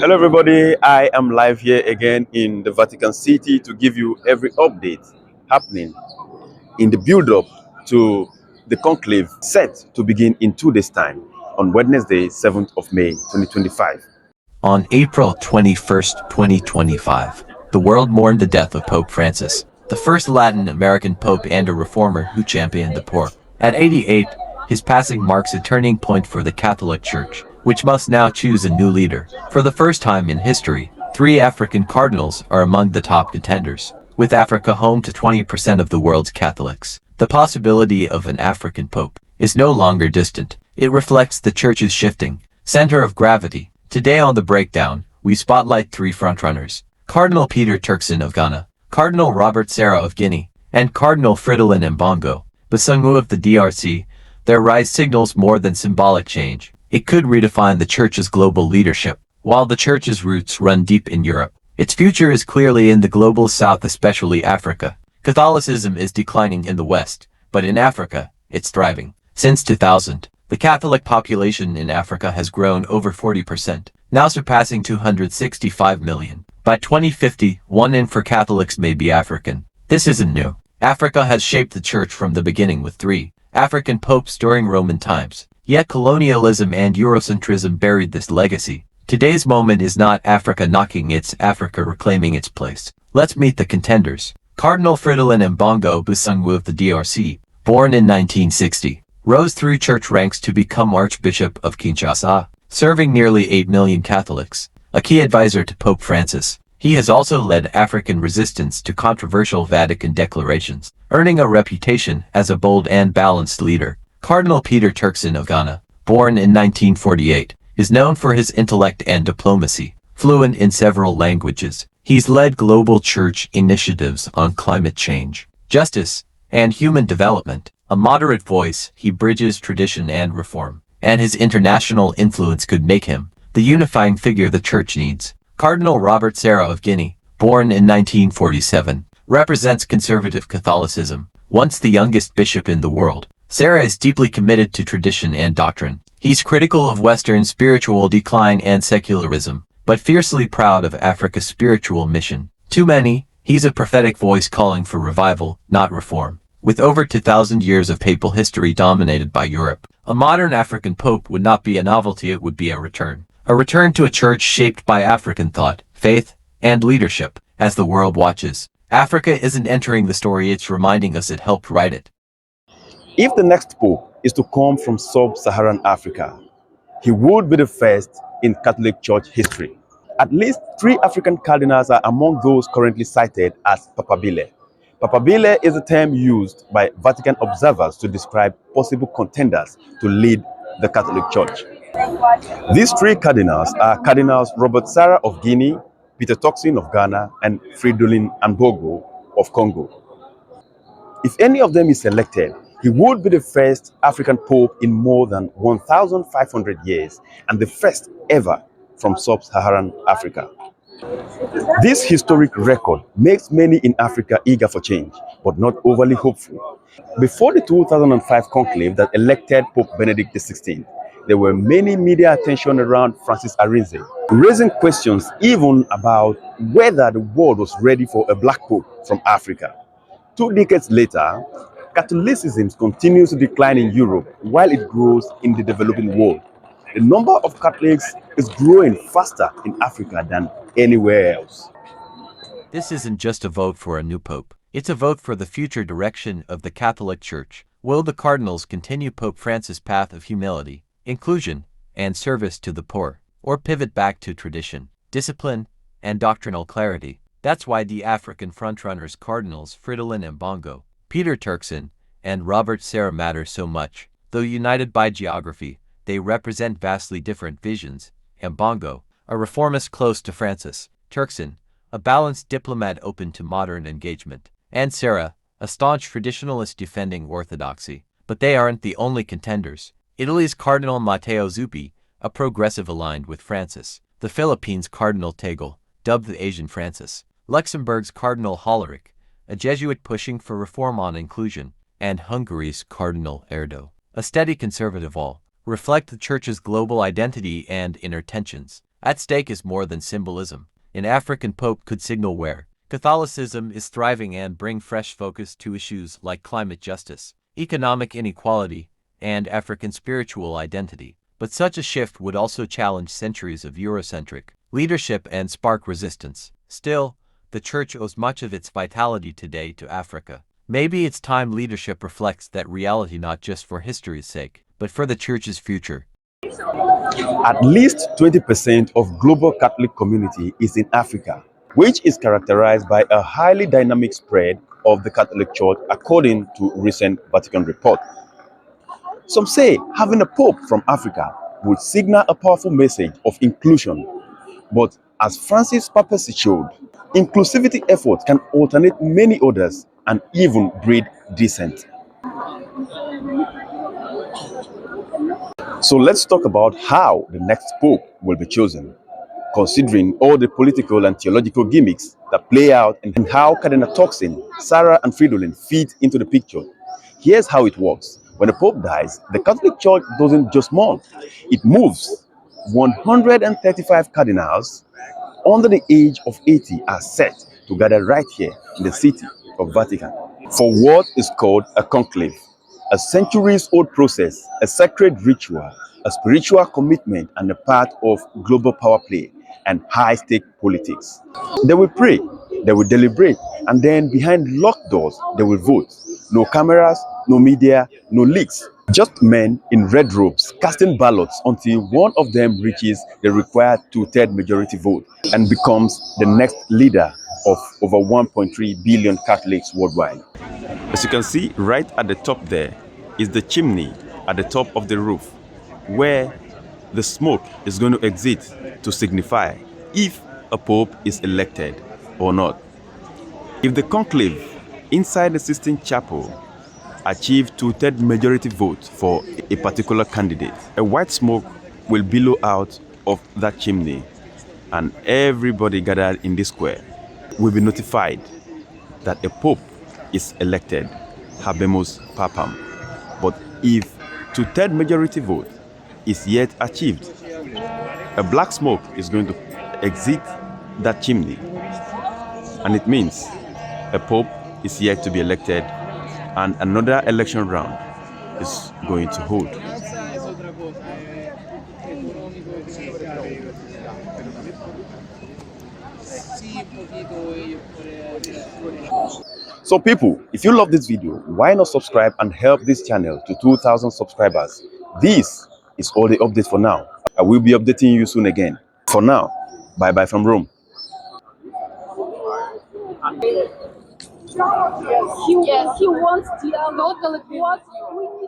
Hello, everybody. I am live here again in the Vatican City to give you every update happening in the build-up to the conclave set to begin in 2 days' time on Wednesday, 7th of May, 2025. On April 21st, 2025, the world mourned the death of Pope Francis, the first Latin American pope and a reformer who championed the poor. At 88, his passing marks a turning point for the Catholic Church, which must now choose a new leader. For the first time in history, 3 African cardinals are among the top contenders. With Africa home to 20% of the world's Catholics, the possibility of an African pope is no longer distant. It reflects the Church's shifting center of gravity. Today on The Breakdown, we spotlight 3 frontrunners: Cardinal Peter Turkson of Ghana, Cardinal Robert Sarah of Guinea, and Cardinal Fridolin Mbongo Basungu of the DRC. Their rise signals more than symbolic change. It could redefine the Church's global leadership. While the Church's roots run deep in Europe, its future is clearly in the global South, especially Africa. Catholicism is declining in the West, but in Africa, it's thriving. Since 2000, the Catholic population in Africa has grown over 40%, now surpassing 265 million. By 2050, 1 in 4 Catholics may be African. This isn't new. Africa has shaped the Church from the beginning with 3 African popes during Roman times. Yet colonialism and Eurocentrism buried this legacy. Today's moment is not Africa knocking, it's Africa reclaiming its place. Let's meet the contenders. Cardinal Fridolin Mbongo Basungu of the DRC, born in 1960. Rose through church ranks to become Archbishop of Kinshasa, serving nearly 8 million Catholics. A key advisor to Pope Francis, he has also led African resistance to controversial Vatican declarations, earning a reputation as a bold and balanced leader. Cardinal Peter Turkson of Ghana, born in 1948, is known for his intellect and diplomacy. Fluent in several languages, he's led global church initiatives on climate change, justice, and human development. A moderate voice, he bridges tradition and reform, and his international influence could make him the unifying figure the Church needs. Cardinal Robert Sarah of Guinea, born in 1947, represents conservative Catholicism. Once the youngest bishop in the world, Sarah is deeply committed to tradition and doctrine. He's critical of Western spiritual decline and secularism, but fiercely proud of Africa's spiritual mission. To many, he's a prophetic voice calling for revival, not reform. With over 2,000 years of papal history dominated by Europe, a modern African pope would not be a novelty, it would be a return. A return to a church shaped by African thought, faith, and leadership. As the world watches, Africa isn't entering the story, it's reminding us it helped write it. If the next pope is to come from sub-Saharan Africa, he would be the first in Catholic Church history. At least 3 African cardinals are among those currently cited as papabile. Papabile is a term used by Vatican observers to describe possible contenders to lead the Catholic Church. These 3 cardinals are Cardinals Robert Sarah of Guinea, Peter Turkson of Ghana, and Fridolin Mbongo of Congo. If any of them is elected, he would be the first African pope in more than 1,500 years and the first ever from sub-Saharan Africa. This historic record makes many in Africa eager for change, but not overly hopeful. Before the 2005 conclave that elected Pope Benedict XVI, there were many media attention around Francis Arinze, raising questions even about whether the world was ready for a black pope from Africa. 2 decades later, Catholicism continues to decline in Europe while it grows in the developing world. The number of Catholics is growing faster in Africa than anywhere else. This isn't just a vote for a new pope. It's a vote for the future direction of the Catholic Church. Will the cardinals continue Pope Francis' path of humility, inclusion, and service to the poor, or pivot back to tradition, discipline, and doctrinal clarity? That's why the African frontrunners Cardinals Fridolin Mbongo, Peter Turkson, and Robert Sarah matter so much. Though united by geography, they represent vastly different visions. Mbongo, a reformist close to Francis; Turkson, a balanced diplomat open to modern engagement; and Sarah, a staunch traditionalist defending orthodoxy. But they aren't the only contenders. Italy's Cardinal Matteo Zuppi, a progressive aligned with Francis; the Philippines' Cardinal Tagle, dubbed the Asian Francis; Luxembourg's Cardinal Hollerich, a Jesuit pushing for reform on inclusion; and Hungary's Cardinal Erdo, a steady conservative, all reflect the Church's global identity and inner tensions. At stake is more than symbolism. An African pope could signal where Catholicism is thriving and bring fresh focus to issues like climate justice, economic inequality, and African spiritual identity. But such a shift would also challenge centuries of Eurocentric leadership and spark resistance. Still, the Church owes much of its vitality today to Africa. Maybe it's time leadership reflects that reality not just for history's sake, but for the Church's future. At least 20% of global Catholic community is in Africa, which is characterized by a highly dynamic spread of the Catholic Church according to recent Vatican report. Some say having a pope from Africa would signal a powerful message of inclusion. But as Francis Papacy showed, inclusivity efforts can alternate many others and even breed dissent. So let's talk about how the next pope will be chosen, considering all the political and theological gimmicks that play out and how Cardinal Turkson, Sarah, and Fridolin fit into the picture. Here's how it works. When a pope dies, the Catholic Church doesn't just mourn. It moves. 135 cardinals under the age of 80 are set to gather right here in the city of Vatican for what is called a conclave, a centuries-old process, a sacred ritual, a spiritual commitment, and a part of global power play and high-stake politics. They will pray, they will deliberate, and then behind locked doors, they will vote. No cameras, no media, no leaks. Just men in red robes casting ballots until one of them reaches the required two-thirds majority vote and becomes the next leader of over 1.3 billion Catholics worldwide. As you can see, right at the top there is the chimney at the top of the roof, where the smoke is going to exit to signify if a pope is elected or not. If the conclave inside the Sistine Chapel achieve two-thirds majority vote for a particular candidate, a white smoke will billow out of that chimney, and everybody gathered in this square will be notified that a pope is elected, habemus papam. But if two-thirds majority vote is yet achieved, a black smoke is going to exit that chimney, and it means a pope is yet to be elected and another election round is going to hold. So people, if you love this video, why not subscribe and help this channel to 2,000 subscribers? This is all the updates for now. I will be updating you soon again. For now, bye bye from Rome. Yes, he wants to go to the